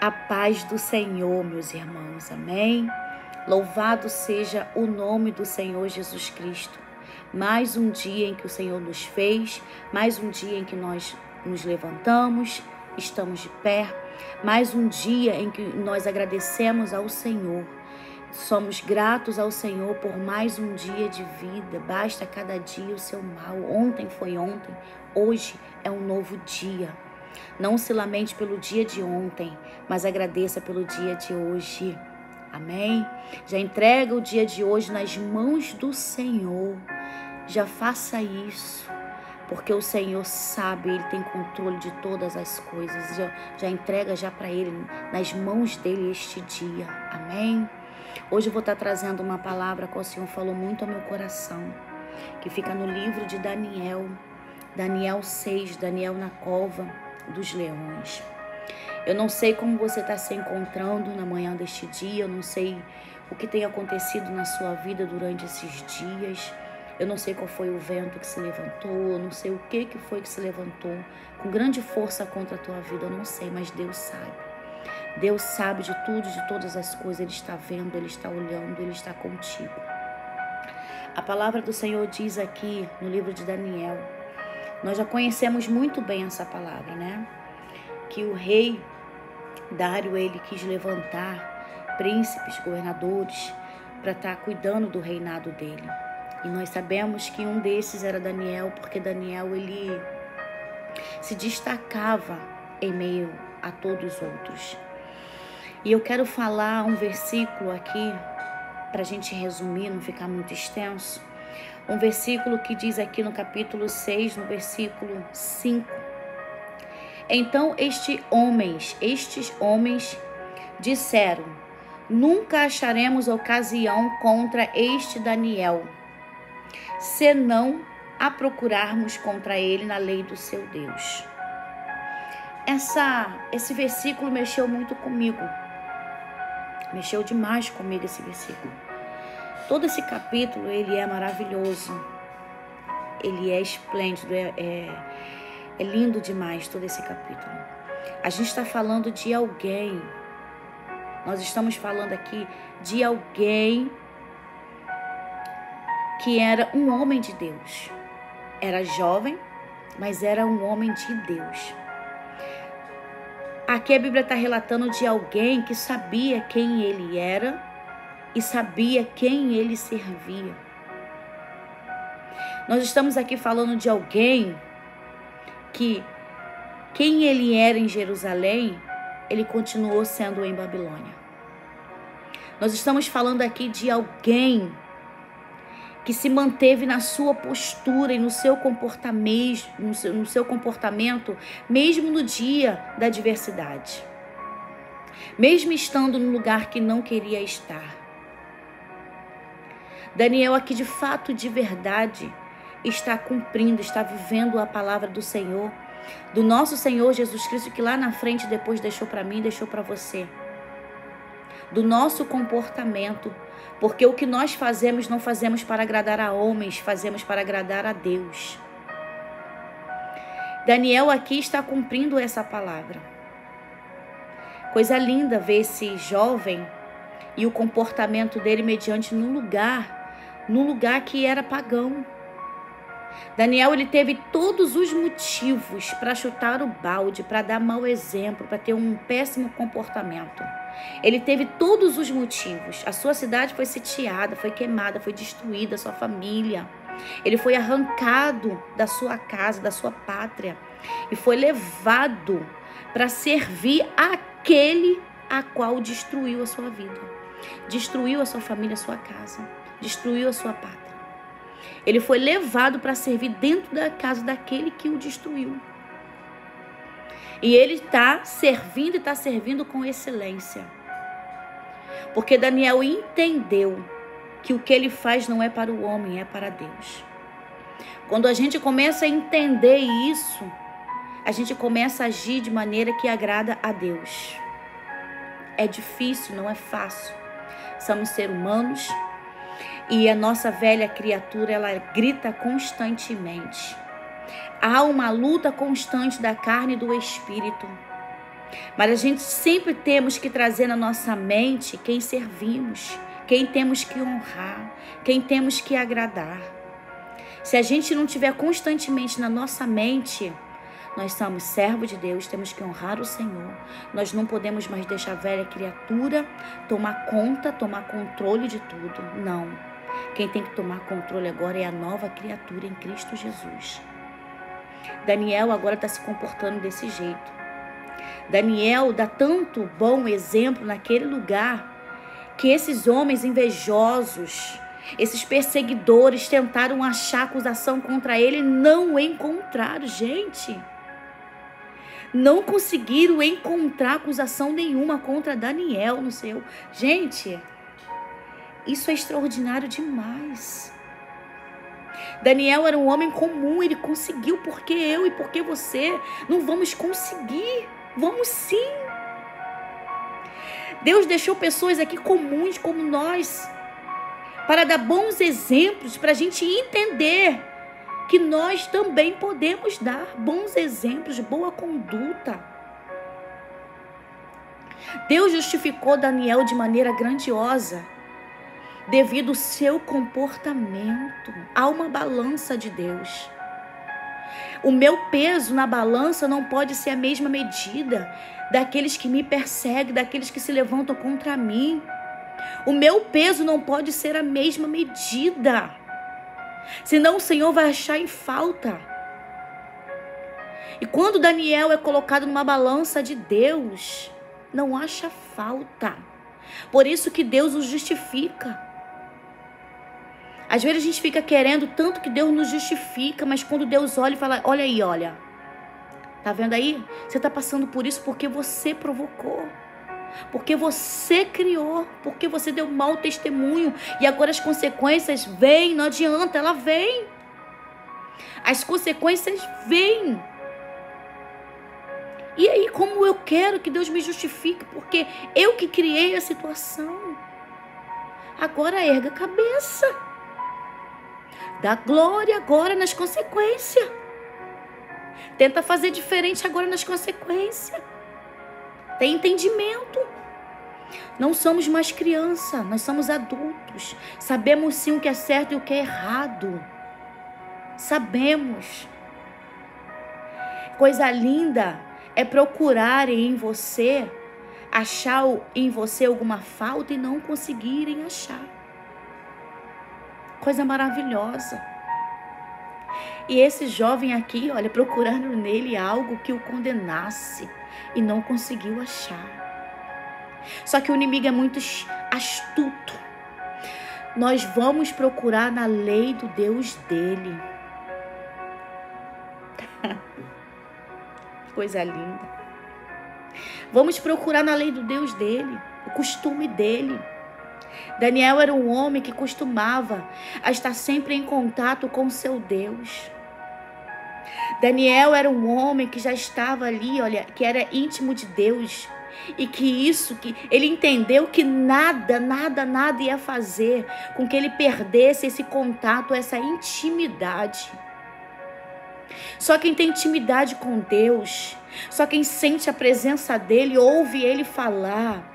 A paz do Senhor, meus irmãos, amém? Louvado seja o nome do Senhor Jesus Cristo. Mais um dia em que o Senhor nos fez, mais um dia em que nós nos levantamos, estamos de pé, mais um dia em que nós agradecemos ao Senhor. Somos gratos ao Senhor por mais um dia de vida. Basta cada dia o seu mal. Ontem foi ontem, hoje é um novo dia. Não se lamente pelo dia de ontem, mas agradeça pelo dia de hoje. Amém? Já entrega o dia de hoje nas mãos do Senhor. Já faça isso, porque o Senhor sabe, Ele tem controle de todas as coisas. Já entrega já para Ele, nas mãos dEle este dia. Amém? Hoje eu vou estar trazendo uma palavra que o Senhor falou muito ao meu coração, que fica no livro de Daniel, Daniel 6, Daniel na cova dos leões. Eu não sei como você está se encontrando na manhã deste dia, eu não sei o que tem acontecido na sua vida durante esses dias, eu não sei qual foi o vento que se levantou, eu não sei o que foi que se levantou com grande força contra a tua vida, eu não sei, mas Deus sabe. Deus sabe de tudo, de todas as coisas, Ele está vendo, Ele está olhando, Ele está contigo. A palavra do Senhor diz aqui no livro de Daniel, nós já conhecemos muito bem essa palavra, né? Que o rei Dário, ele quis levantar príncipes, governadores, para estar cuidando do reinado dele. E nós sabemos que um desses era Daniel, porque Daniel, ele se destacava em meio a todos os outros. E eu quero falar um versículo aqui, para a gente resumir, não ficar muito extenso. Um versículo que diz aqui no capítulo 6, no versículo 5. Então estes homens disseram: nunca acharemos ocasião contra este Daniel, senão a procurarmos contra ele na lei do seu Deus. Esse versículo mexeu muito comigo. Mexeu demais comigo esse versículo. Todo esse capítulo, ele é maravilhoso. Ele é esplêndido, é lindo demais todo esse capítulo. A gente está falando de alguém. Nós estamos falando aqui de alguém que era um homem de Deus. Era jovem, mas era um homem de Deus. Aqui a Bíblia está relatando de alguém que sabia quem ele era e sabia quem ele servia. Nós estamos aqui falando de alguém que quem ele era em Jerusalém, ele continuou sendo em Babilônia. Nós estamos falando aqui de alguém que se manteve na sua postura e no seu comportamento, mesmo no dia da adversidade. Mesmo estando no lugar que não queria estar. Daniel aqui de fato, de verdade, está cumprindo, está vivendo a palavra do Senhor, do nosso Senhor Jesus Cristo, que lá na frente depois deixou para mim, deixou para você. Do nosso comportamento, porque o que nós fazemos, não fazemos para agradar a homens, fazemos para agradar a Deus. Daniel aqui está cumprindo essa palavra. Coisa linda ver esse jovem e o comportamento dele mediante num lugar que era pagão. Daniel, ele teve todos os motivos para chutar o balde, para dar mau exemplo, para ter um péssimo comportamento. Ele teve todos os motivos. A sua cidade foi sitiada, foi queimada, foi destruída, a sua família. Ele foi arrancado da sua casa, da sua pátria e foi levado para servir aquele a qual destruiu a sua vida, destruiu a sua família, a sua casa, destruiu a sua pátria. Ele foi levado para servir dentro da casa daquele que o destruiu. E ele está servindo e está servindo com excelência. Porque Daniel entendeu que o que ele faz não é para o homem, é para Deus. Quando a gente começa a entender isso, a gente começa a agir de maneira que agrada a Deus. É difícil, não é fácil. Somos seres humanos. E a nossa velha criatura, ela grita constantemente. Há uma luta constante da carne e do espírito. Mas a gente sempre temos que trazer na nossa mente quem servimos, quem temos que honrar, quem temos que agradar. Se a gente não tiver constantemente na nossa mente, nós somos servos de Deus, temos que honrar o Senhor. Nós não podemos mais deixar a velha criatura tomar conta, tomar controle de tudo. Não. Quem tem que tomar controle agora é a nova criatura em Cristo Jesus. Daniel agora está se comportando desse jeito. Daniel dá tanto bom exemplo naquele lugar que esses homens invejosos, esses perseguidores tentaram achar acusação contra ele e não encontraram, gente. Não conseguiram encontrar acusação nenhuma contra Daniel no seu. Gente, isso é extraordinário demais. Daniel era um homem comum, ele conseguiu, porque eu e porque você não vamos conseguir. Vamos sim. Deus deixou pessoas aqui comuns como nós para dar bons exemplos, para a gente entender que nós também podemos dar bons exemplos, boa conduta. Deus justificou Daniel de maneira grandiosa devido ao seu comportamento. Há uma balança de Deus. O meu peso na balança não pode ser a mesma medida daqueles que me perseguem, daqueles que se levantam contra mim. O meu peso não pode ser a mesma medida. Senão o Senhor vai achar em falta. E quando Daniel é colocado numa balança de Deus, não acha falta. Por isso que Deus o justifica. Às vezes a gente fica querendo tanto que Deus nos justifica, mas quando Deus olha e fala, olha aí, olha. Tá vendo aí? Você tá passando por isso porque você provocou. Porque você criou, porque você deu mau testemunho e agora as consequências vêm, não adianta, ela vem. As consequências vêm. E aí, como eu quero que Deus me justifique, porque eu que criei a situação. Agora erga a cabeça. Dá glória agora nas consequências. Tenta fazer diferente agora nas consequências. Tem entendimento. Não somos mais criança, nós somos adultos. Sabemos sim o que é certo e o que é errado. Sabemos. Coisa linda é procurar em você, achar em você alguma falta e não conseguirem achar. Coisa maravilhosa. E esse jovem aqui, olha, procurando nele algo que o condenasse e não conseguiu achar. Só que o inimigo é muito astuto. Nós vamos procurar na lei do Deus dele. Coisa linda. Vamos procurar na lei do Deus dele, o costume dele. Daniel era um homem que costumava a estar sempre em contato com seu Deus. Daniel era um homem que já estava ali, olha, que era íntimo de Deus. E que ele entendeu que nada ia fazer com que ele perdesse esse contato, essa intimidade. Só quem tem intimidade com Deus, só quem sente a presença dele, ouve ele falar,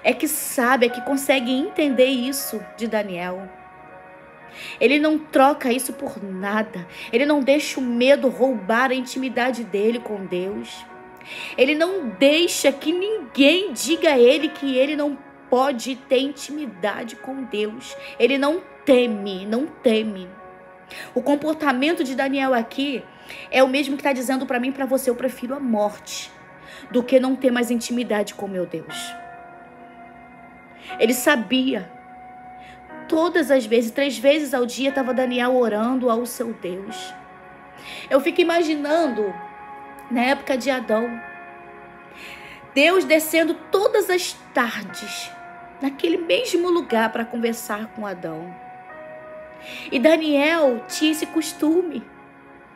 é que sabe, é que consegue entender isso de Daniel. Ele não troca isso por nada. Ele não deixa o medo roubar a intimidade dele com Deus. Ele não deixa que ninguém diga a ele que ele não pode ter intimidade com Deus. Ele não teme, não teme. O comportamento de Daniel aqui é o mesmo que está dizendo para mim e para você. Eu prefiro a morte do que não ter mais intimidade com meu Deus. Ele sabia. Todas as vezes, 3 vezes ao dia, estava Daniel orando ao seu Deus. Eu fico imaginando, na época de Adão, Deus descendo todas as tardes, naquele mesmo lugar para conversar com Adão. E Daniel tinha esse costume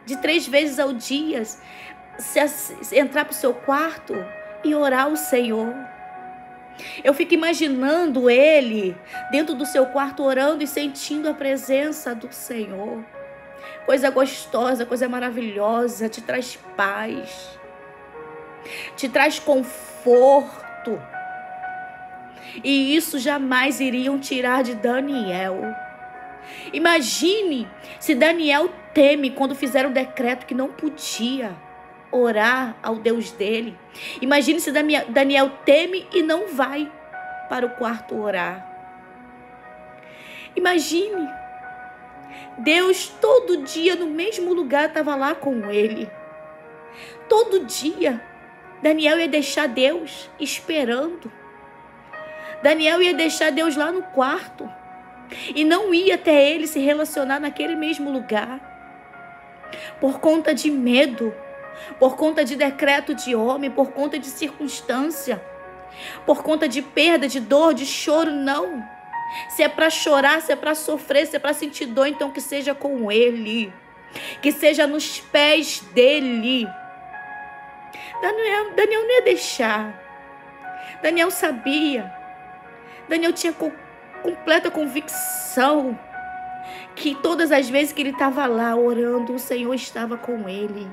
de 3 vezes ao dia entrar para o seu quarto e orar ao Senhor. Eu fico imaginando ele dentro do seu quarto orando e sentindo a presença do Senhor. Coisa gostosa, coisa maravilhosa, te traz paz. te traz conforto. E isso jamais iriam tirar de Daniel. Imagine se Daniel teme quando fizeram o decreto que não podia orar ao Deus dele. Imagine se Daniel teme e não vai para o quarto orar. Imagine, Deus todo dia no mesmo lugar estava lá com ele. Todo dia, Daniel ia deixar Deus esperando. Daniel ia deixar Deus lá no quarto e não ia até ele se relacionar naquele mesmo lugar. Por conta de medo, por conta de decreto de homem, por conta de circunstância, por conta de perda, de dor, de choro, não. Se é para chorar, se é para sofrer, se é para sentir dor, então que seja com ele, que seja nos pés dele. Daniel não ia deixar. Daniel sabia. Daniel tinha completa convicção que todas as vezes que ele estava lá orando, o Senhor estava com ele.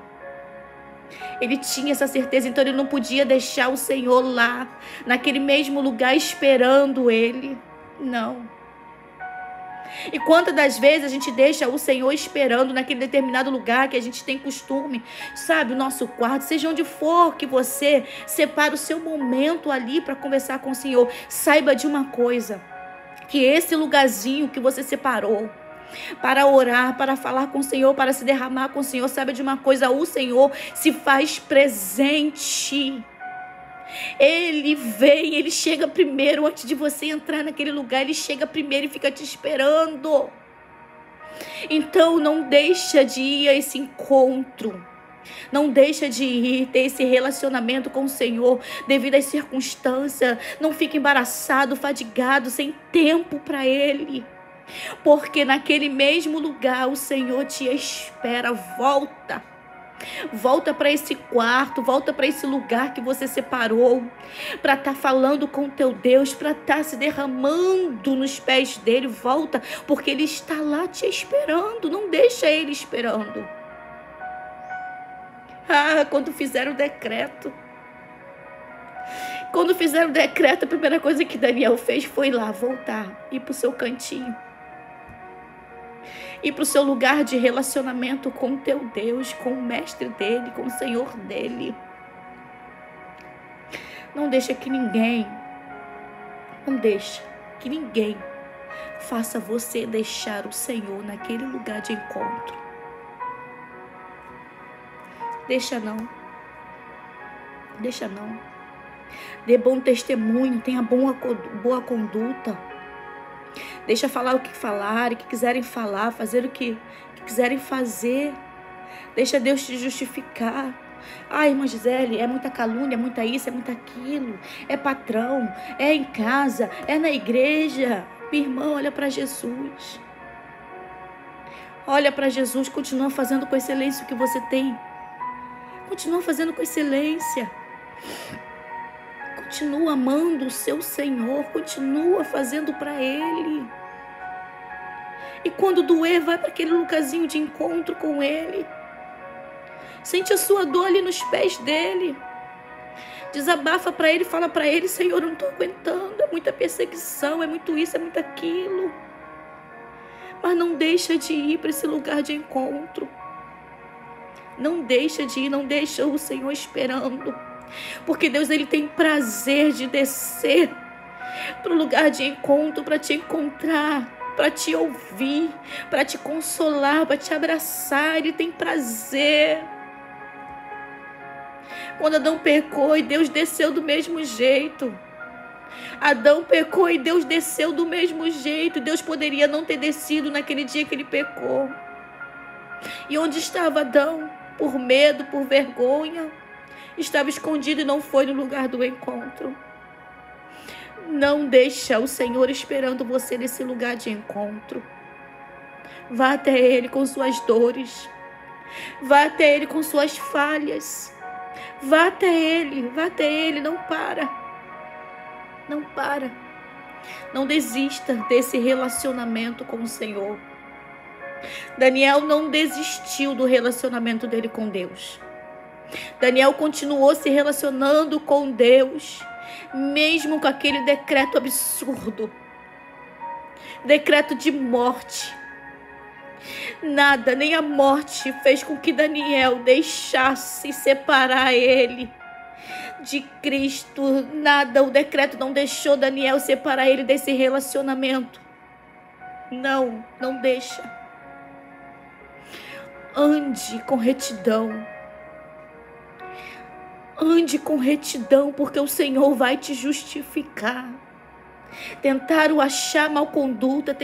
Ele tinha essa certeza, então ele não podia deixar o Senhor lá, naquele mesmo lugar, esperando ele. Não. E quantas das vezes a gente deixa o Senhor esperando naquele determinado lugar que a gente tem costume, sabe, o nosso quarto, seja onde for que você separa o seu momento ali para conversar com o Senhor. Saiba de uma coisa, que esse lugarzinho que você separou para orar, para falar com o Senhor, para se derramar com o Senhor, saiba de uma coisa, o Senhor se faz presente. Ele vem, ele chega primeiro antes de você entrar naquele lugar, ele chega primeiro e fica te esperando. Então não deixa de ir a esse encontro, não deixa de ir ter esse relacionamento com o Senhor devido às circunstâncias. Não fique embaraçado, fadigado, sem tempo para Ele, porque naquele mesmo lugar o Senhor te espera. Volta para esse quarto, volta para esse lugar que você separou, para estar falando com o teu Deus, para estar se derramando nos pés dele. Volta, porque ele está lá te esperando. Não deixa ele esperando. Quando fizeram o decreto, a primeira coisa que Daniel fez foi lá voltar, ir para o seu cantinho, ir para o seu lugar de relacionamento com o teu Deus, com o mestre dele, com o Senhor dele. Não deixa que ninguém faça você deixar o Senhor naquele lugar de encontro. Deixa não. Dê bom testemunho, tenha boa conduta. Deixa falar o que falarem, o que quiserem falar, fazer o que quiserem fazer. Deixa Deus te justificar. Irmã Gisele, é muita calúnia, é muita isso, é muito aquilo. É patrão, é em casa, é na igreja. Minha irmã, olha para Jesus. Olha para Jesus, continua fazendo com excelência o que você tem. Continua fazendo com excelência. Continua amando o seu Senhor, continua fazendo para Ele. E quando doer, vai para aquele lugarzinho de encontro com Ele. Sente a sua dor ali nos pés dEle. Desabafa para Ele, fala para Ele: Senhor, eu não estou aguentando, é muita perseguição, é muito isso, é muito aquilo. Mas não deixa de ir para esse lugar de encontro. Não deixa de ir, não deixa o Senhor esperando. Porque Deus, Ele tem prazer de descer para o lugar de encontro, para te encontrar, para te ouvir, para te consolar, para te abraçar. Ele tem prazer. Quando Adão pecou e Deus desceu do mesmo jeito. Adão pecou e Deus desceu do mesmo jeito. Deus poderia não ter descido naquele dia que ele pecou. E onde estava Adão? Por medo, por vergonha. Estava escondido e não foi no lugar do encontro. Não deixa o Senhor esperando você nesse lugar de encontro. Vá até Ele com suas dores. Vá até Ele com suas falhas. Vá até Ele, não para. Não para. Não desista desse relacionamento com o Senhor. Daniel não desistiu do relacionamento dele com Deus. Daniel continuou se relacionando com Deus, mesmo com aquele decreto absurdo, decreto de morte. Nada, nem a morte fez com que Daniel deixasse separar ele de Cristo. Nada, o decreto não deixou Daniel separar ele desse relacionamento. Não, não deixa. Ande com retidão. Ande com retidão, porque o Senhor vai te justificar. Tentaram achar mal conduta,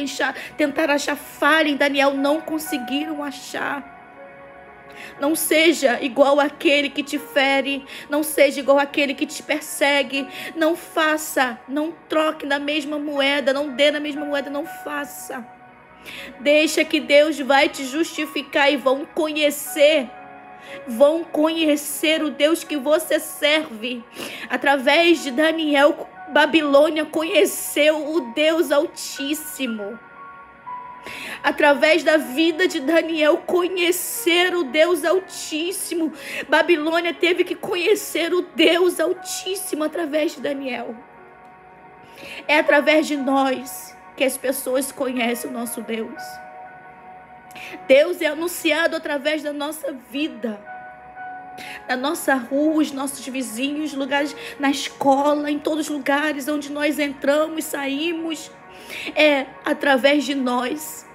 tentaram achar falha em Daniel, não conseguiram achar. Não seja igual àquele que te fere, não seja igual àquele que te persegue. Não faça, não troque na mesma moeda, não dê na mesma moeda, não faça. Deixa que Deus vai te justificar e vão conhecer o Deus que você serve. Através de Daniel, Babilônia conheceu o Deus Altíssimo. Através da vida de Daniel, conhecer o Deus Altíssimo. Babilônia teve que conhecer o Deus Altíssimo através de Daniel. É através de nós que as pessoas conhecem o nosso Deus. Deus é anunciado através da nossa vida, na nossa rua, os nossos vizinhos, lugares, na escola, em todos os lugares onde nós entramos e saímos. É através de nós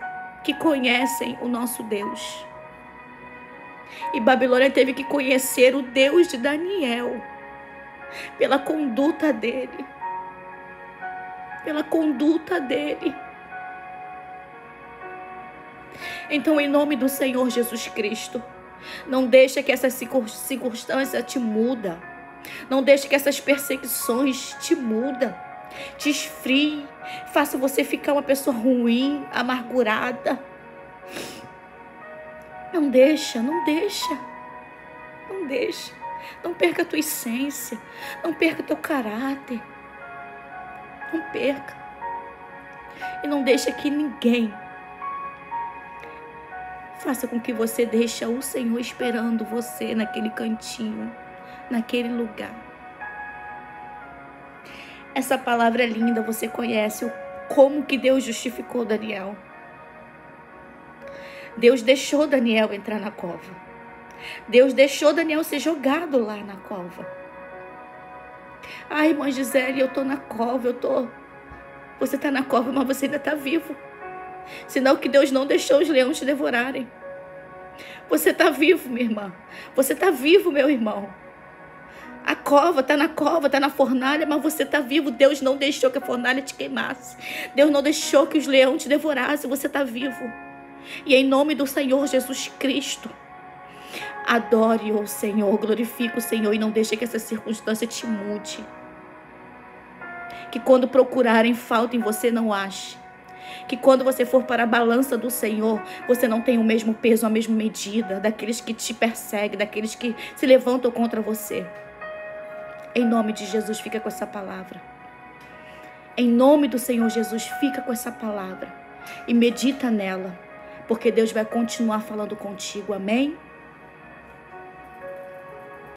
que conhecem o nosso Deus. E Babilônia teve que conhecer o Deus de Daniel pela conduta dele. Pela conduta dele. Então, em nome do Senhor Jesus Cristo, não deixa que essa circunstância te muda. Não deixa que essas perseguições te mudam, te esfrie, faça você ficar uma pessoa ruim, amargurada. Não deixa, não deixa. Não deixa. Não perca a tua essência. Não perca o teu caráter. Não perca. E não deixa que ninguém faça com que você deixe o Senhor esperando você naquele cantinho, naquele lugar. Essa palavra é linda, você conhece como que Deus justificou Daniel. Deus deixou Daniel entrar na cova. Deus deixou Daniel ser jogado lá na cova. Ai, irmã Gisele, eu tô na cova, Você tá na cova, mas você ainda tá vivo. Sinal que Deus não deixou os leões te devorarem. Você está vivo, minha irmã. Você está vivo, meu irmão. A cova, está na fornalha, mas você está vivo. Deus não deixou que a fornalha te queimasse. Deus não deixou que os leões te devorassem. Você está vivo. E em nome do Senhor Jesus Cristo, adore o Senhor, glorifique o Senhor e não deixe que essa circunstância te mude. Que quando procurarem falta em você, não ache. Que quando você for para a balança do Senhor, você não tenha o mesmo peso, a mesma medida daqueles que te perseguem, daqueles que se levantam contra você. Em nome de Jesus, fica com essa palavra. Em nome do Senhor Jesus, fica com essa palavra e medita nela, porque Deus vai continuar falando contigo. Amém?